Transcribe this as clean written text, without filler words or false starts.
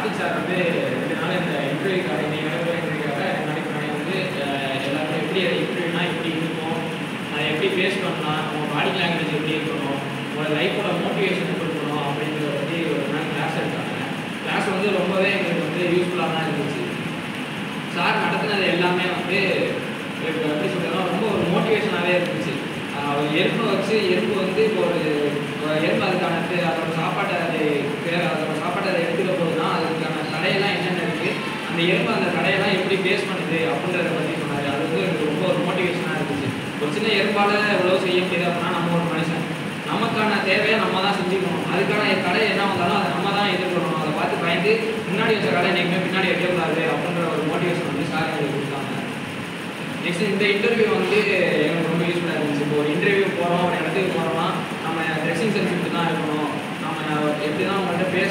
Karthik sir வந்து 2 நாள் இந்த இன்டர்வியூக்காக இன்டர்வியூக்காக 2 நாளைக்கு முன்னாடி வந்து எல்லாருமே எப்படி இன்டர்வியூனா எப்படி இருக்கும், அதை எப்படி ஃபேஸ் பண்ணலாம், உங்கள் பாடி லாங்குவேஜ் எப்படி இருக்கணும், உங்களோட லைஃபோட மோட்டிவேஷன் கொடுக்கணும் அப்படின்றத பற்றி ஒரு நாள் கிளாஸ் எடுத்தாங்க. கிளாஸ் வந்து ரொம்பவே எங்களுக்கு வந்து யூஸ்ஃபுல்லாக தான் இருந்துச்சு. சார் நடத்தினது எல்லாமே வந்து எப்படி சொல்கிறோன்னா ரொம்ப ஒரு மோட்டிவேஷனாகவே இருந்துச்சு. அவர் எறும்பை வச்சு எறும்பு வந்து இப்போ ஒரு எறும்பு அதுக்கான அதோட சாப்பாட்டை அதோட சாப்பாட்டை அதை எடுத்துக்க போது தான் அதுக்கான தடையெல்லாம் என்னென்ன இருக்குது, அந்த எறும்பு அந்த தடையெல்லாம் எப்படி ஃபேஸ் பண்ணுது அப்படின்றத பற்றி சொன்னார். அது வந்து எனக்கு ரொம்ப ஒரு மோட்டிவேஷனாக இருந்துச்சு. ஒரு சின்ன எறும்பால் எவ்வளோ செய்ய முடியாது அப்படின்னா நம்ம ஒரு மனுஷன், நமக்கான தேவையை நம்ம தான் செஞ்சுக்கணும். அதுக்கான கடை என்ன வந்தாலும் அதை நம்ம தான் எதிர்கொள்ளணும். அதை பார்த்து பயந்து முன்னாடி வச்ச கடை என்றைக்குமே பின்னாடி வைக்கக்கூடாது அப்படின்ற ஒரு மோட்டிவேஷன் வந்து சார் எங்களுக்கு கொடுத்தாங்க. நெக்ஸ்ட் இந்த இன்டர்வியூ வந்து எனக்கு ரொம்ப யூஸ்ஃபுல்லாக இருந்துச்சு. இப்போ ஒரு இன்டர்வியூ போகிறோம், ஒரு இடத்துக்கு போகிறோம்னா நம்ம ட்ரெஸ்ஸிங் சென்ஸ் இப்படி தான் இருக்கணும், நம்ம எப்படி தான் அவங்கள்ட்ட பேசணும்